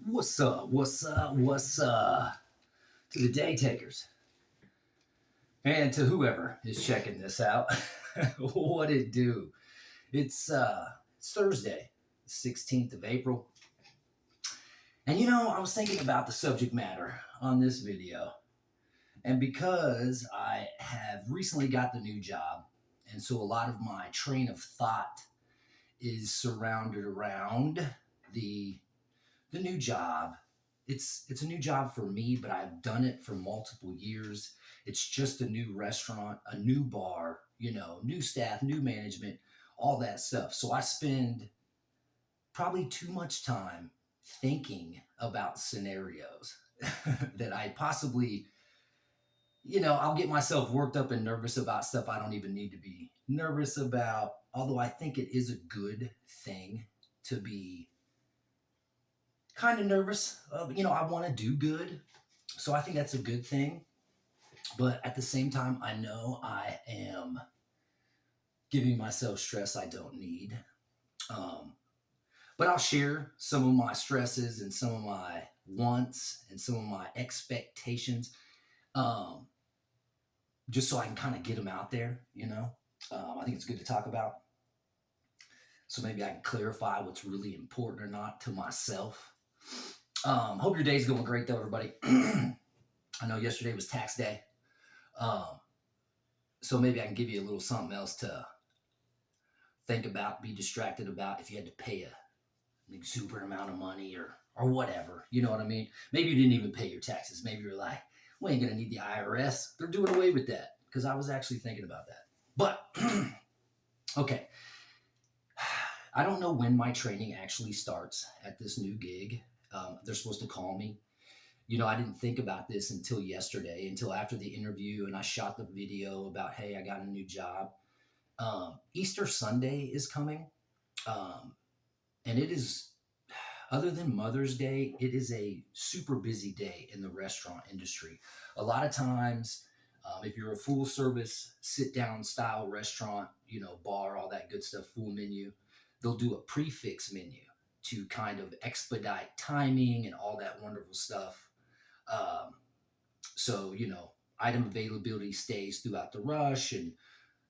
What's up? What's up? What's up? To the day takers and to whoever is checking this out. What it do? It's Thursday, 16th of April. And I was thinking about the subject matter on this video. And because I have recently got the new job, and so a lot of my train of thought is surrounded around the the new job. It's a new job for me, but I've done it for multiple years. It's just a new restaurant, a new bar, new staff, new management, all that stuff. So I spend probably too much time thinking about scenarios that I possibly, I'll get myself worked up and nervous about stuff I don't even need to be nervous about. Although I think it is a good thing to be kind of nervous. I want to do good. So I think that's a good thing. But at the same time, I know I am giving myself stress I don't need. Um, but I'll share some of my stresses and some of my wants and some of my expectations, um, just so I can kind of get them out there. I think it's good to talk about. So maybe I can clarify what's really important or not to myself. Hope your day's going great, though, everybody. I know yesterday was tax day. Um, so maybe I can give you a little something else to think about, be distracted about if you had to pay an exuberant amount of money or whatever. You know what I mean? Maybe you didn't even pay your taxes. Maybe you're like, we ain't going to need the IRS. They're doing away with that, because I was actually thinking about that. But, okay. I don't know when my training actually starts at this new gig. They're supposed to call me. I didn't think about this until yesterday, until after the interview, and I shot the video about, hey, I got a new job. Easter Sunday is coming, and it is, other than Mother's Day, it is a super busy day in the restaurant industry. A lot of times, if you're a full service, sit down style restaurant, bar, all that good stuff, full menu, they'll do a prefix menu to kind of expedite timing and all that wonderful stuff. So, item availability stays throughout the rush, and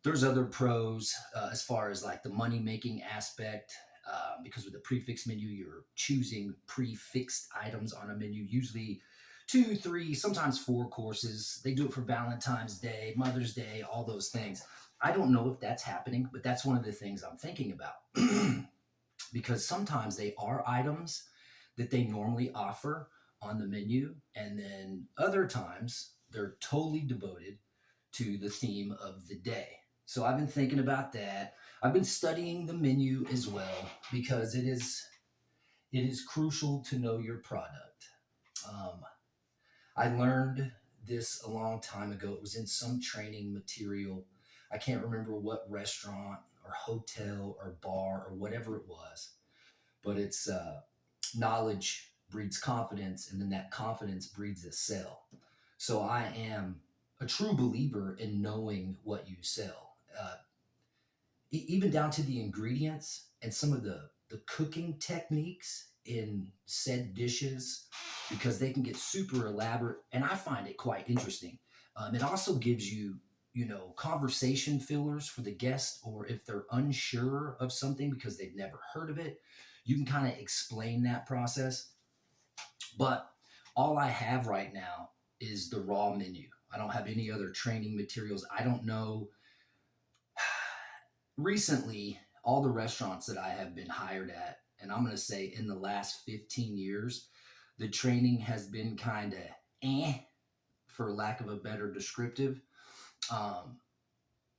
there's other pros as far as like the money making aspect. Because with the prefix menu, you're choosing prefixed items on a menu, usually 2, 3, sometimes 4 courses. They do it for Valentine's Day, Mother's Day, all those things. I don't know if that's happening, but that's one of the things I'm thinking about. Because sometimes they are items that they normally offer on the menu, and then other times they're totally devoted to the theme of the day. So I've been thinking about that. I've been studying the menu as well, because it is crucial to know your product. Um, I learned this a long time ago. It was in some training material. I can't remember what restaurant or hotel or bar or whatever it was, but it's knowledge breeds confidence, and then that confidence breeds a sale. So I am a true believer in knowing what you sell, even down to the ingredients and some of the cooking techniques in said dishes, because they can get super elaborate, and I find it quite interesting. It also gives you, conversation fillers for the guest, or if they're unsure of something because they've never heard of it, you can kind of explain that process. But all I have right now is the raw menu. I don't have any other training materials. I don't know. Recently, all the restaurants that I have been hired at, and I'm going to say in the last 15 years, the training has been kind of for lack of a better descriptive. Um,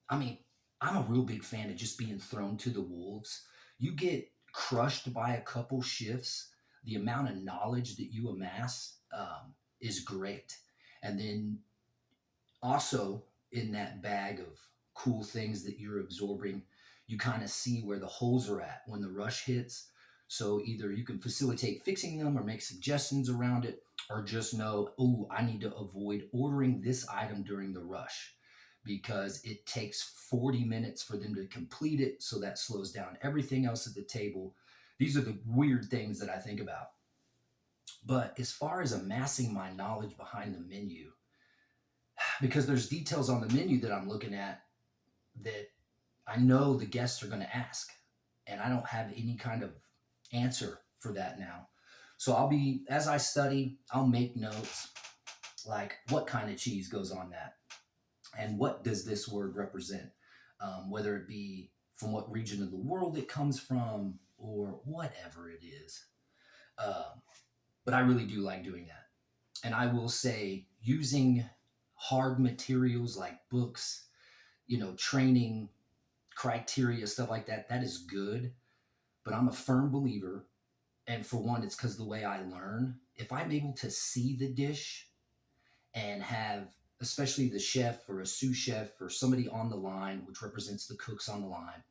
I mean, I'm a real big fan of just being thrown to the wolves. You get crushed by a couple shifts, the amount of knowledge that you amass is great. And then also in that bag of cool things that you're absorbing, you kind of see where the holes are at when the rush hits. So either you can facilitate fixing them or make suggestions around it, or just know, oh, I need to avoid ordering this item during the rush because it takes 40 minutes for them to complete it. So that slows down everything else at the table. These are the weird things that I think about. But as far as amassing my knowledge behind the menu, because there's details on the menu that I'm looking at that I know the guests are going to ask, and I don't have any kind of answer for that now. So as I study, I'll make notes like what kind of cheese goes on that, and what does this word represent, whether it be from what region of the world it comes from or whatever it is. Um, but I really do like doing that. And I will say, using hard materials like books, training criteria, stuff like that, that is good. But I'm a firm believer. And for one, it's because the way I learn, if I'm able to see the dish and have, especially the chef or a sous chef or somebody on the line, which represents the cooks on the line,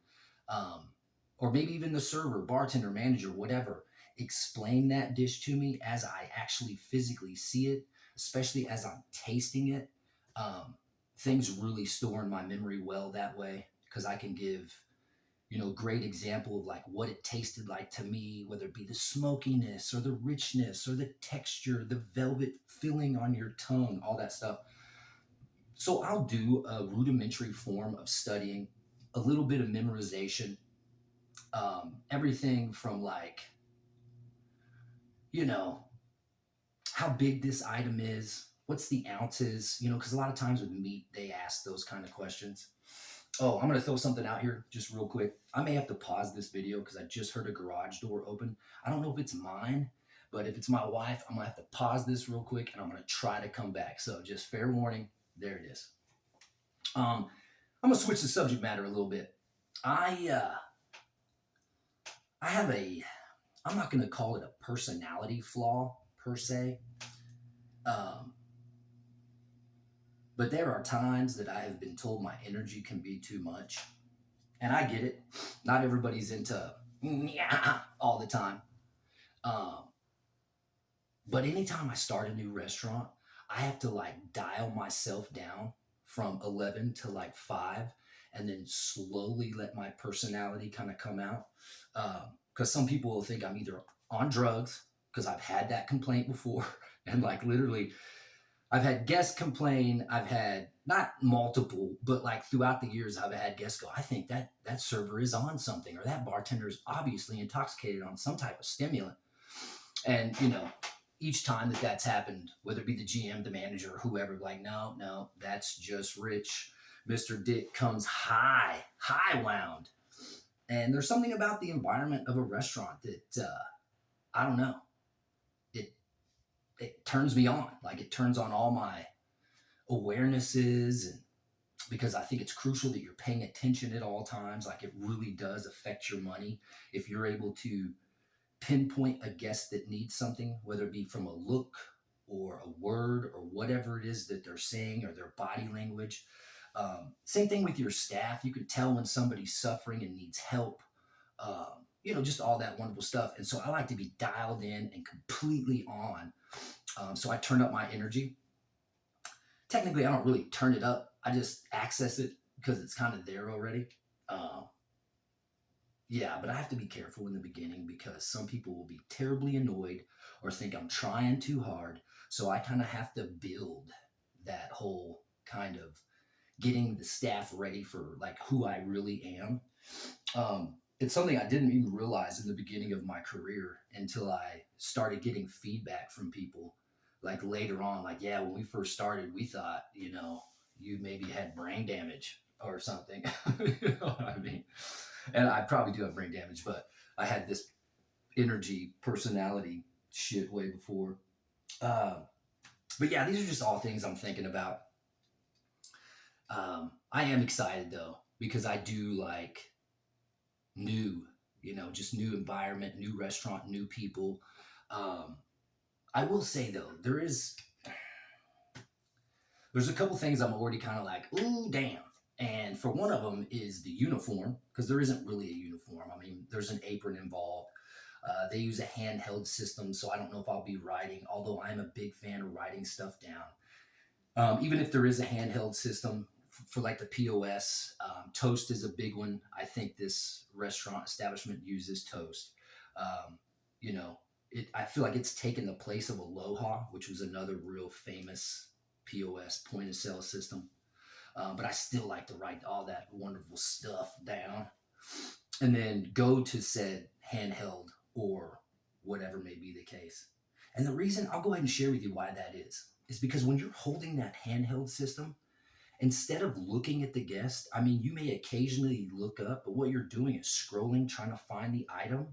um, or maybe even the server, bartender, manager, whatever, explain that dish to me as I actually physically see it, especially as I'm tasting it. Um, Things really store in my memory well that way because I can give, great example of like what it tasted like to me, whether it be the smokiness or the richness or the texture, the velvet filling on your tongue, all that stuff. So I'll do a rudimentary form of studying, a little bit of memorization, everything from like, you know, how big this item is, what's the ounces, because a lot of times with meat, they ask those kind of questions. Oh, I'm going to throw something out here just real quick. I may have to pause this video because I just heard a garage door open. I don't know if it's mine, but if it's my wife, I'm going to have to pause this real quick and I'm going to try to come back. So just fair warning, there it is. I'm going to switch the subject matter a little bit. I have I'm not going to call it a personality flaw per se, um, but there are times that I have been told my energy can be too much. And I get it. Not everybody's into yeah all the time. Um, but anytime I start a new restaurant, I have to like dial myself down from 11 to like 5 and then slowly let my personality kind of come out. Because some people will think I'm either on drugs, because I've had that complaint before. And like literally, I've had guests complain. I've had not multiple, but like throughout the years, I've had guests go, I think that server is on something, or that bartender is obviously intoxicated on some type of stimulant. And, each time that's happened, whether it be the GM, the manager, or whoever, like, no, that's just Rich. Mr. Dick comes high wound. And there's something about the environment of a restaurant that, I don't know, it, it turns me on. Like it turns on all my awarenesses, and because I think it's crucial that you're paying attention at all times. Like it really does affect your money if you're able to pinpoint a guest that needs something, whether it be from a look or a word or whatever it is that they're saying or their body language. Same thing with your staff. You can tell when somebody's suffering and needs help. Just all that wonderful stuff. And so I like to be dialed in and completely on. So I turn up my energy. Technically, I don't really turn it up. I just access it because it's kind of there already. Yeah, but I have to be careful in the beginning because some people will be terribly annoyed or think I'm trying too hard. So I kind of have to build that whole kind of getting the staff ready for like who I really am. It's something I didn't even realize in the beginning of my career until I started getting feedback from people like later on, like, yeah, when we first started, we thought, you maybe had brain damage or something. You know what I mean? And I probably do have brain damage, but I had this energy, personality shit way before. But yeah, these are just all things I'm thinking about. I am excited though because I do like new, just new environment, new restaurant, new people. Um, I will say though, there's a couple things I'm already kind of like, ooh, damn. And for one of them is the uniform, because there isn't really a uniform. I mean, there's an apron involved. They use a handheld system, so I don't know if I'll be writing, although I'm a big fan of writing stuff down. Even if there is a handheld system for like the POS, Toast is a big one. I think this restaurant establishment uses Toast. Um, you know, I feel like it's taken the place of Aloha, which was another real famous POS point of sale system. But I still like to write all that wonderful stuff down and then go to said handheld or whatever may be the case. And the reason I'll go ahead and share with you why that is because when you're holding that handheld system, instead of looking at the guest, I mean, you may occasionally look up, but what you're doing is scrolling, trying to find the item.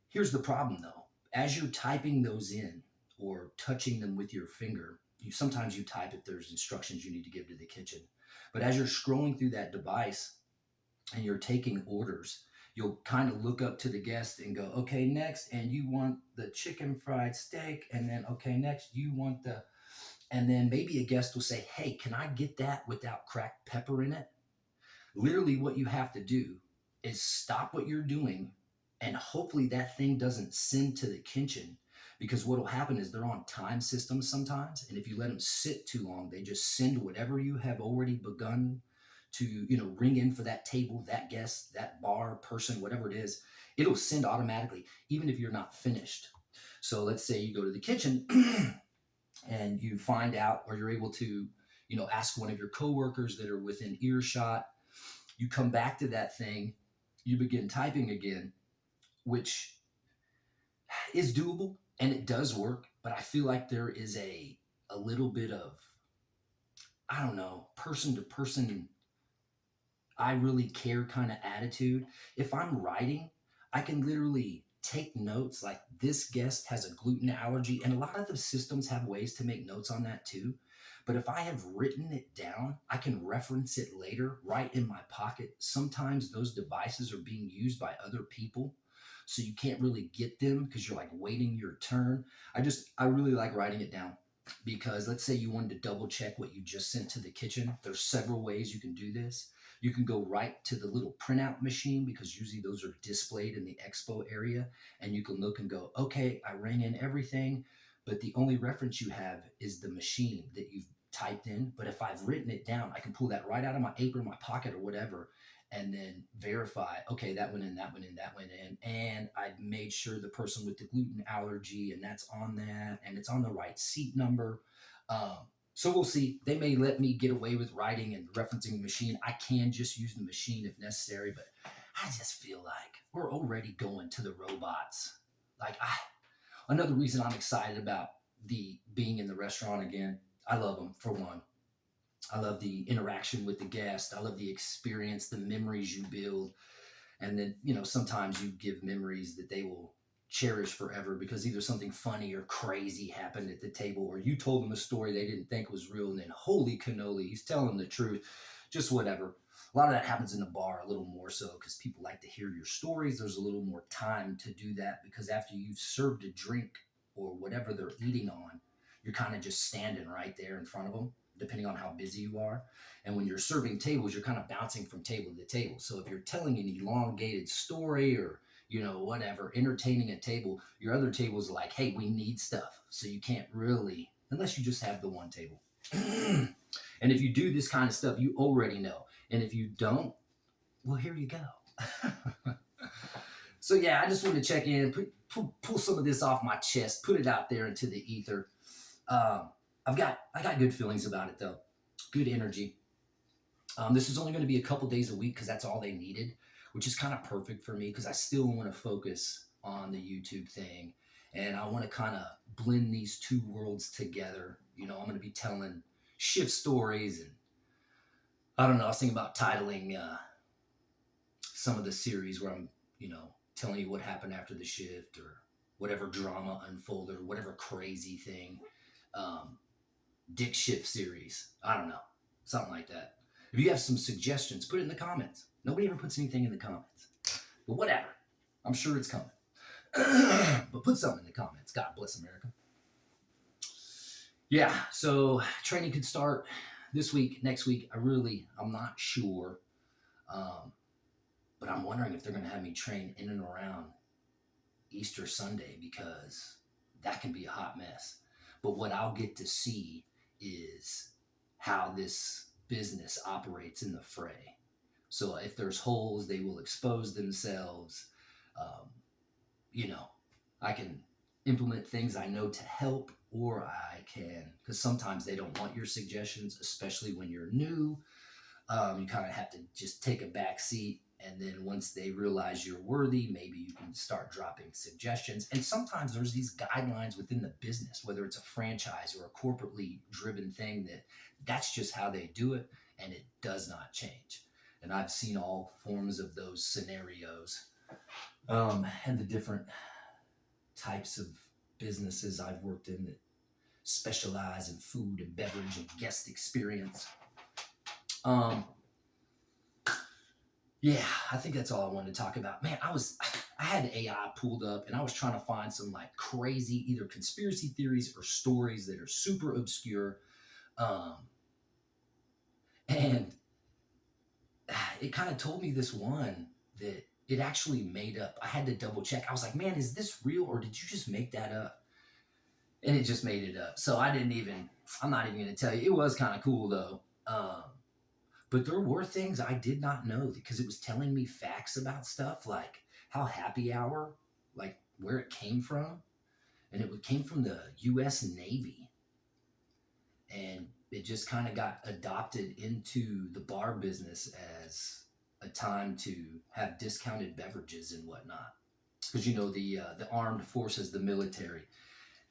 Here's the problem though. As you're typing those in or touching them with your finger, sometimes you type if there's instructions you need to give to the kitchen. But as you're scrolling through that device and you're taking orders, you'll kind of look up to the guest and go, okay, next, and you want the chicken fried steak, and then okay, next you want the, and then maybe a guest will say, hey, can I get that without cracked pepper in it? Literally, what you have to do is stop what you're doing, and hopefully that thing doesn't send to the kitchen. Because what will happen is they're on time systems sometimes, and if you let them sit too long, they just send whatever you have already begun to, ring in for that table, that guest, that bar person, whatever it is. It'll send automatically, even if you're not finished. So let's say you go to the kitchen and you find out, or you're able to, ask one of your coworkers that are within earshot. You come back to that thing, you begin typing again, which is doable and it does work, but I feel like there is a little bit of, I don't know, person to person, I really care kind of attitude. If I'm writing, I can literally take notes like this guest has a gluten allergy, and a lot of the systems have ways to make notes on that too. But if I have written it down, I can reference it later right in my pocket. Sometimes those devices are being used by other people, so you can't really get them because you're like waiting your turn. I really like writing it down because let's say you wanted to double check what you just sent to the kitchen. There's several ways you can do this. You can go right to the little printout machine because usually those are displayed in the expo area, and you can look and go, okay, I ran in everything, but the only reference you have is the machine that you've typed in. But if I've written it down, I can pull that right out of my apron, my pocket, or whatever, and then verify, okay, that went in, that went in, that went in. And I made sure the person with the gluten allergy, and that's on that, and it's on the right seat number. Um, so we'll see. They may let me get away with writing and referencing the machine. I can just use the machine if necessary, but I just feel like we're already going to the robots. Another reason I'm excited about the being in the restaurant again. I love them for one. I love the interaction with the guest. I love the experience, the memories you build. And then, sometimes you give memories that they will cherish forever because either something funny or crazy happened at the table, or you told them a story they didn't think was real. And then, holy cannoli, he's telling the truth. Just whatever. A lot of that happens in the bar a little more so because people like to hear your stories. There's a little more time to do that because after you've served a drink or whatever they're eating on, you're kind of just standing right there in front of them, depending on how busy you are. And when you're serving tables, you're kind of bouncing from table to table. So if you're telling an elongated story or, whatever, entertaining a table, your other table is like, hey, we need stuff. So you can't really, unless you just have the one table. And if you do this kind of stuff, you already know. And if you don't, well, here you go. So yeah, I just wanted to check in, pull some of this off my chest, put it out there into the ether. I got good feelings about it though. Good energy. This is only going to be a couple days a week because that's all they needed, which is kind of perfect for me because I still want to focus on the YouTube thing, and I want to kind of blend these two worlds together. I'm going to be telling shift stories, and I don't know. I was thinking about titling some of the series where I'm, telling you what happened after the shift or whatever drama unfolded or whatever crazy thing. Dick Shift series. I don't know. Something like that. If you have some suggestions, put it in the comments. Nobody ever puts anything in the comments. But whatever. I'm sure it's coming. But put something in the comments. God bless America. Yeah, so training could start this week, next week. I'm not sure. But I'm wondering if they're going to have me train in and around Easter Sunday, because that can be a hot mess. But what I'll get to see is how this business operates in the fray. So if there's holes, they will expose themselves. You know, I can implement things I know to help, or I can, because sometimes they don't want your suggestions, especially when you're new. You kind of have to just take a back seat. And then once they realize you're worthy, maybe you can start dropping suggestions. And sometimes there's these guidelines within the business, whether it's a franchise or a corporately driven thing, that's just how they do it, and it does not change. And I've seen all forms of those scenarios, and the different types of businesses I've worked in that specialize in food and beverage and guest experience. Yeah, I think that's all I wanted to talk about. Man, I had AI pulled up, and I was trying to find some like crazy either conspiracy theories or stories that are super obscure. And it kind of told me this one that it actually made up. I had to double check. I was like, man, is this real, or did you just make that up? And it just made it up. So I'm not even going to tell you. It was kind of cool though. But there were things I did not know, because it was telling me facts about stuff like how happy hour, like where it came from. And it came from the U.S. Navy. And it just kind of got adopted into the bar business as a time to have discounted beverages and whatnot. Because, the armed forces, the military,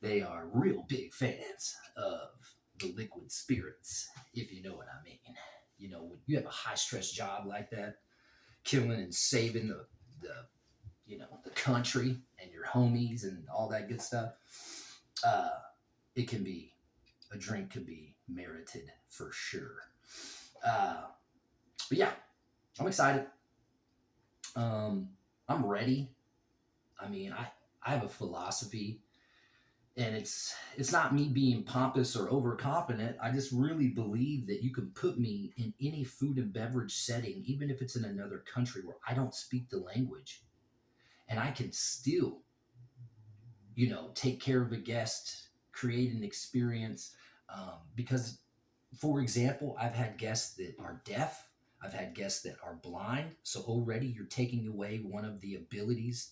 they are real big fans of the liquid spirits, if you know what I mean. When you have a high stress job like that, killing and saving the country and your homies and all that good stuff, a drink could be merited for sure. But yeah, I'm excited. I'm ready. I mean, I have a philosophy. And it's not me being pompous or overconfident. I just really believe that you can put me in any food and beverage setting, even if it's in another country where I don't speak the language, and I can still, take care of a guest, create an experience. Because, for example, I've had guests that are deaf. I've had guests that are blind. So already you're taking away one of the abilities,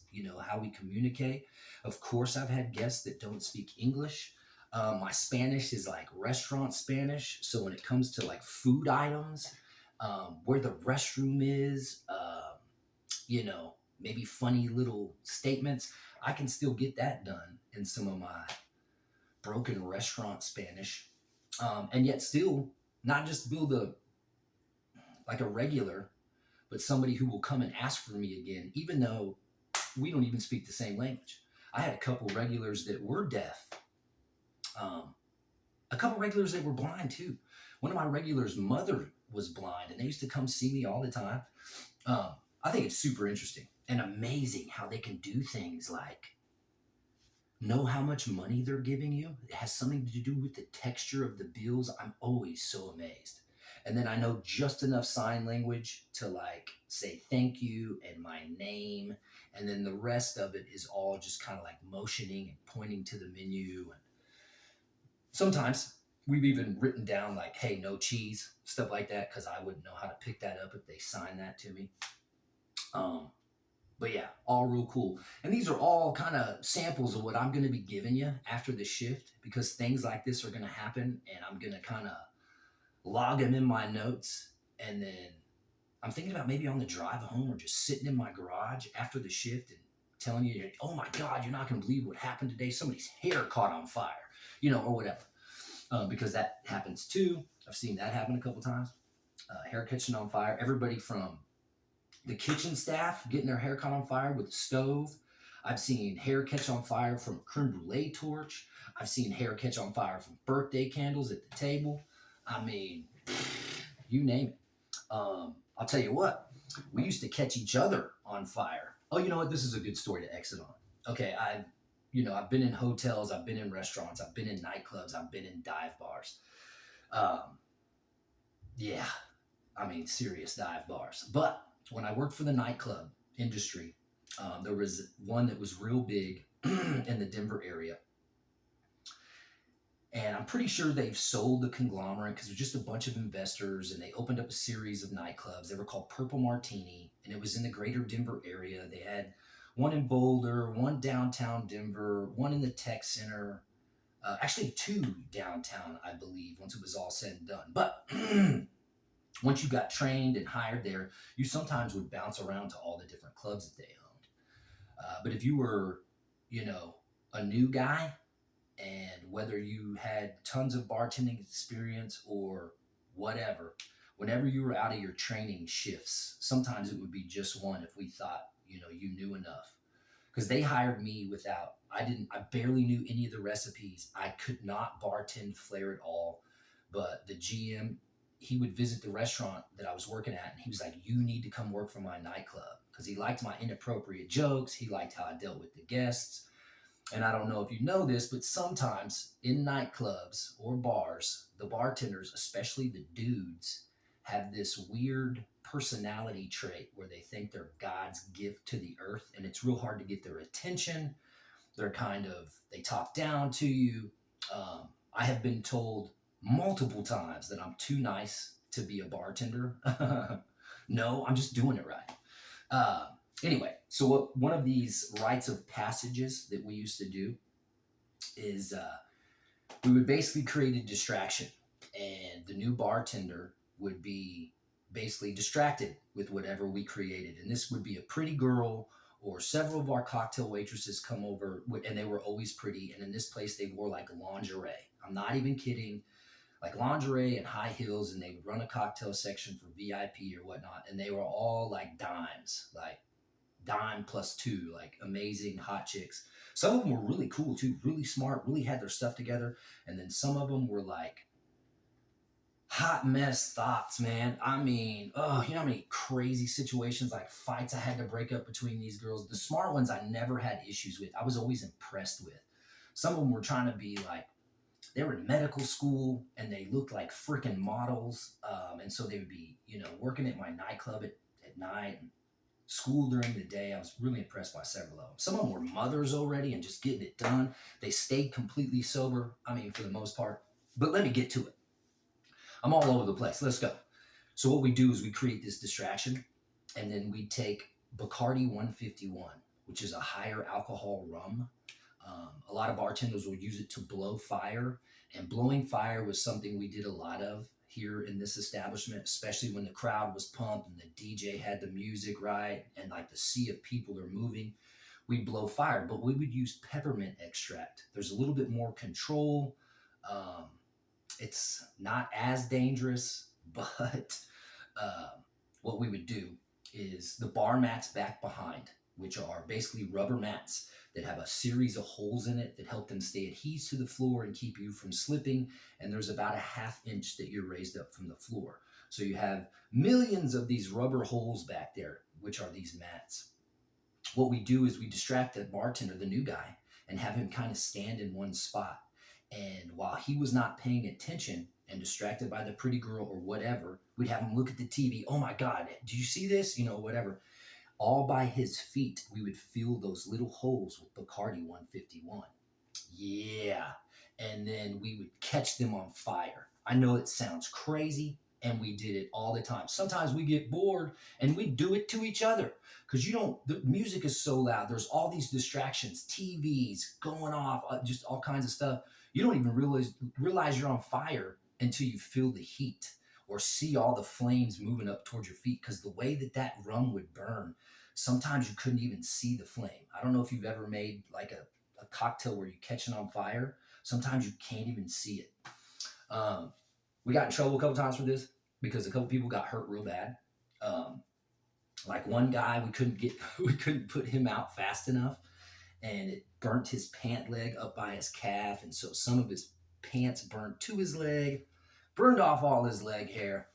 how we communicate. Of course, I've had guests that don't speak English. My Spanish is like restaurant Spanish. So when it comes to like food items, where the restroom is, maybe funny little statements, I can still get that done in some of my broken restaurant Spanish. And yet still not just build a regular, but somebody who will come and ask for me again, even though we don't even speak the same language. I had a couple regulars that were deaf, a couple regulars that were blind too. One of my regulars' mother was blind, and they used to come see me all the time. I think it's super interesting and amazing how they can do things like know how much money they're giving you. It has something to do with the texture of the bills. I'm always so amazed. And then I know just enough sign language to like say thank you and my name. And then the rest of it is all just kind of like motioning and pointing to the menu. And sometimes we've even written down like, hey, no cheese, stuff like that, because I wouldn't know how to pick that up if they sign that to me. But yeah, all real cool. And these are all kind of samples of what I'm going to be giving you after the shift, because things like this are going to happen, and I'm going to kind of log them in my notes. And then I'm thinking about maybe on the drive home or just sitting in my garage after the shift and telling you, oh my God, you're not going to believe what happened today. Somebody's hair caught on fire, or whatever. Because that happens too. I've seen that happen a couple times. Hair catching on fire. Everybody from the kitchen staff getting their hair caught on fire with the stove. I've seen hair catch on fire from a creme brulee torch. I've seen hair catch on fire from birthday candles at the table. I mean, you name it. I'll tell you what, we used to catch each other on fire. Oh, you know what? This is a good story to exit on. Okay, I've been in hotels, I've been in restaurants, I've been in nightclubs, I've been in dive bars. Um, yeah, I mean, serious dive bars. But when I worked for the nightclub industry, there was one that was real big in the Denver area. And I'm pretty sure they've sold the conglomerate because it was just a bunch of investors and they opened up a series of nightclubs. They were called Purple Martini and it was in the greater Denver area. They had one in Boulder, one downtown Denver, one in the tech center, actually two downtown, I believe, once it was all said and done. But once you got trained and hired there, you sometimes would bounce around to all the different clubs that they owned. But if you were, you know, a new guy, and whether you had tons of bartending experience or whatever, whenever you were out of your training shifts, sometimes it would be just one if we thought, you knew enough. Because they hired me without, I barely knew any of the recipes. I could not bartend flair at all. But the GM, he would visit the restaurant that I was working at and he was like, you need to come work for my nightclub. Because he liked my inappropriate jokes. He liked how I dealt with the guests. And I don't know if you know this, but sometimes in nightclubs or bars, the bartenders, especially the dudes, have this weird personality trait where they think they're God's gift to the earth and it's real hard to get their attention. They talk down to you. I have been told multiple times that I'm too nice to be a bartender. No, I'm just doing it right. Uh, anyway, so one of these rites of passages that we used to do is we would basically create a distraction, and the new bartender would be basically distracted with whatever we created. And this would be a pretty girl or several of our cocktail waitresses come over, and they were always pretty. And in this place, they wore like lingerie. I'm not even kidding, like lingerie and high heels, and they would run a cocktail section for VIP or whatnot. And they were all like dimes, like dime plus two, like amazing hot chicks. Some of them were really cool too, really smart, really had their stuff together. And then some of them were like hot mess thoughts, man. I mean, oh, you know how many crazy situations, like fights I had to break up between these girls. The smart ones I never had issues with. I was always impressed with. Some of them were trying to be like, they were in medical school and they looked like freaking models. And so they would be, working at my nightclub at night and school during the day. I was really impressed by several of them. Some of them were mothers already and just getting it done. They stayed completely sober, I mean, for the most part. But let me get to it. I'm all over the place. Let's go. So what we do is we create this distraction, and then we take Bacardi 151, which is a higher alcohol rum. A lot of bartenders will use it to blow fire, and blowing fire was something we did a lot of here in this establishment, especially when the crowd was pumped and the DJ had the music right and like the sea of people are moving. We'd blow fire, but we would use peppermint extract. There's a little bit more control. Um, it's not as dangerous, but uh, what we would do is the bar mats back behind, which are basically rubber mats that have a series of holes in it that help them stay adhesed to the floor and keep you from slipping. And there's about a half inch that you're raised up from the floor. So you have millions of these rubber holes back there, which are these mats. What we do is we distract the bartender, the new guy, and have him kind of stand in one spot. And while he was not paying attention and distracted by the pretty girl or whatever, we'd have him look at the TV. Oh my God, do you see this? Whatever. All by his feet, we would fill those little holes with Bacardi 151. Yeah. And then we would catch them on fire. I know it sounds crazy, and we did it all the time. Sometimes we get bored and we do it to each other because the music is so loud. There's all these distractions, TVs going off, just all kinds of stuff. You don't even realize you're on fire until you feel the heat or see all the flames moving up towards your feet, because the way that rum would burn, sometimes you couldn't even see the flame. I don't know if you've ever made like a cocktail where you catch it on fire. Sometimes you can't even see it. We got in trouble a couple times for this because a couple people got hurt real bad. Like one guy, we couldn't put him out fast enough, and it burnt his pant leg up by his calf, and so some of his pants burned to his leg, burned off all his leg hair.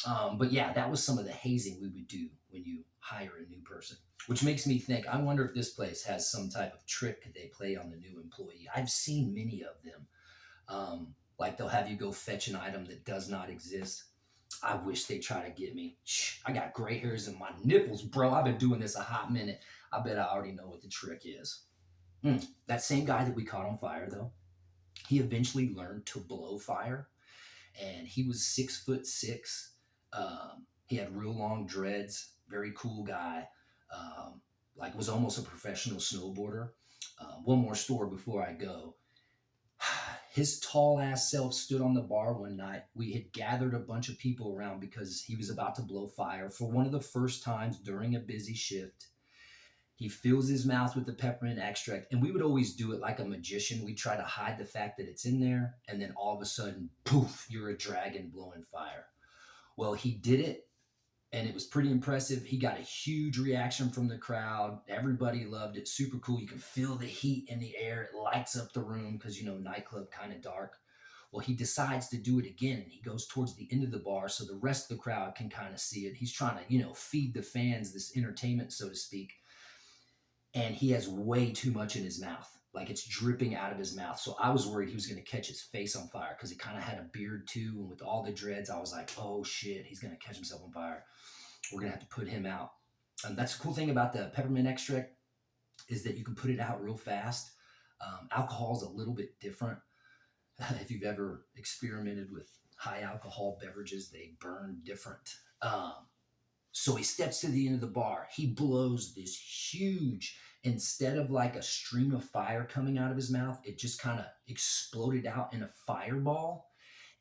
But yeah, that was some of the hazing we would do when you hire a new person, which makes me think, I wonder if this place has some type of trick they play on the new employee. I've seen many of them. Like they'll have you go fetch an item that does not exist. I wish they try to get me. Shh, I got gray hairs in my nipples, bro. I've been doing this a hot minute. I bet I already know what the trick is. That same guy that we caught on fire, though, he eventually learned to blow fire, and he was 6'6". He had real long dreads. Very cool guy. Like was almost a professional snowboarder. One more story before I go. His tall ass self stood on the bar one night. We had gathered a bunch of people around because he was about to blow fire for one of the first times during a busy shift. He fills his mouth with the peppermint extract, and we would always do it like a magician. We try to hide the fact that it's in there, and then all of a sudden, poof, you're a dragon blowing fire. Well, he did it, and it was pretty impressive. He got a huge reaction from the crowd. Everybody loved it. Super cool. You can feel the heat in the air. It lights up the room because, nightclub kind of dark. Well, he decides to do it again, and he goes towards the end of the bar so the rest of the crowd can kind of see it. He's trying to, feed the fans this entertainment, so to speak. And he has way too much in his mouth. Like it's dripping out of his mouth. So I was worried he was going to catch his face on fire because he kind of had a beard too. And with all the dreads, I was like, oh shit, he's going to catch himself on fire. We're going to have to put him out. And that's the cool thing about the peppermint extract is that you can put it out real fast. Alcohol is a little bit different. If you've ever experimented with high alcohol beverages, they burn different. So he steps to the end of the bar. He blows this huge, instead of like a stream of fire coming out of his mouth, it just kind of exploded out in a fireball.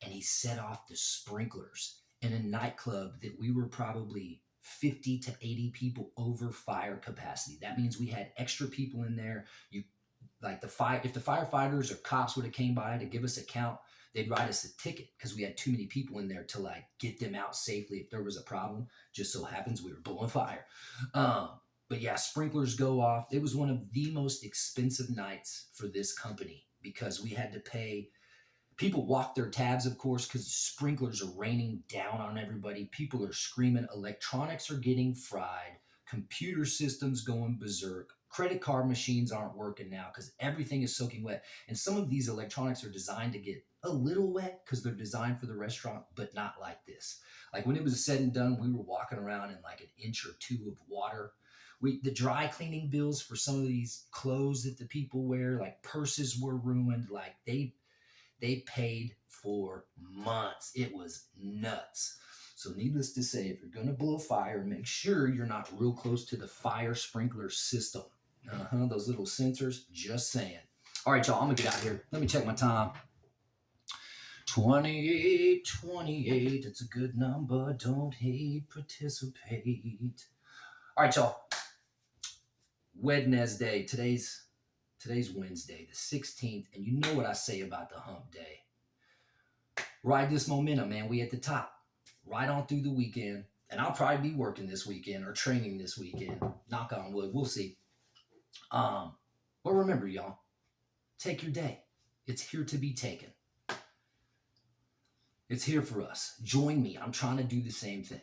And he set off the sprinklers in a nightclub that we were probably 50 to 80 people over fire capacity. That means we had extra people in there. If the firefighters or cops would have came by to give us a count, they'd write us a ticket because we had too many people in there to like get them out safely if there was a problem. Just so happens we were blowing fire. But yeah, sprinklers go off. It was one of the most expensive nights for this company because we had to pay. People walk their tabs, of course, because sprinklers are raining down on everybody. People are screaming. Electronics are getting fried. Computer systems going berserk. Credit card machines aren't working now because everything is soaking wet. And some of these electronics are designed to get a little wet because they're designed for the restaurant, but not like this. Like when it was said and done, we were walking around in like an inch or two of water. The dry cleaning bills for some of these clothes that the people wear, like purses were ruined. Like they paid for months. It was nuts. So needless to say, if you're going to blow fire, make sure you're not real close to the fire sprinkler system. Those little sensors, just saying. All right, y'all, I'm going to get out of here. Let me check my time. 28. It's a good number. Don't hate, participate. All right, y'all. Wednesday. Today's Wednesday, the 16th, and you know what I say about the hump day. Ride this momentum, man. We at the top. Right on through the weekend. And I'll probably be working this weekend or training this weekend. Knock on wood. We'll see. But remember, y'all, take your day. It's here to be taken. It's here for us. Join me. I'm trying to do the same thing.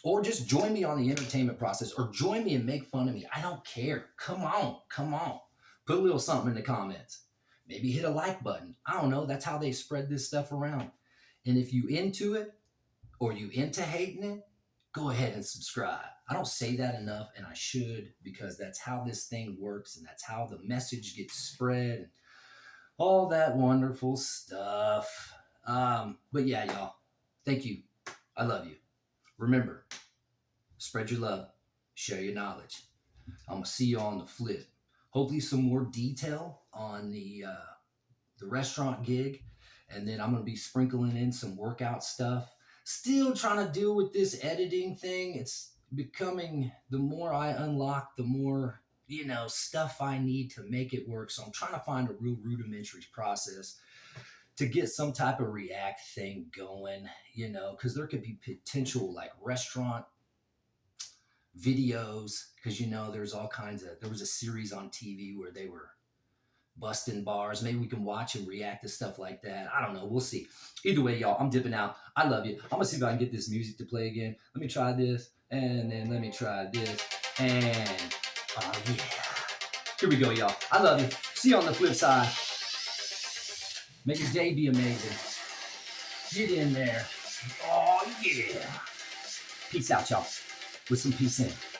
Or just join me on the entertainment process or join me and make fun of me. I don't care. Come on. Put a little something in the comments. Maybe hit a like button. I don't know. That's how they spread this stuff around. And if you into it or you into hating it, go ahead and subscribe. I don't say that enough, and I should, because that's how this thing works, and that's how the message gets spread, and all that wonderful stuff. But yeah, y'all, thank you. I love you. Remember, spread your love, share your knowledge. I'm going to see you on the flip. Hopefully some more detail on the restaurant gig, and then I'm going to be sprinkling in some workout stuff. Still trying to deal with this editing thing. It's becoming, the more I unlock, the more, stuff I need to make it work. So I'm trying to find a real rudimentary process to get some type of React thing going, because there could be potential like restaurant videos, because, there's all kinds of, there was a series on TV where they were busting bars. Maybe we can watch and react to stuff like that. I don't know. We'll see. Either way, y'all, I'm dipping out. I love you. I'm going to see if I can get this music to play again. Let me try this. And then let me try this. And, oh, yeah. Here we go, y'all. I love you. See you on the flip side. May your day be amazing. Get in there. Oh, yeah. Peace out, y'all. With some peace in.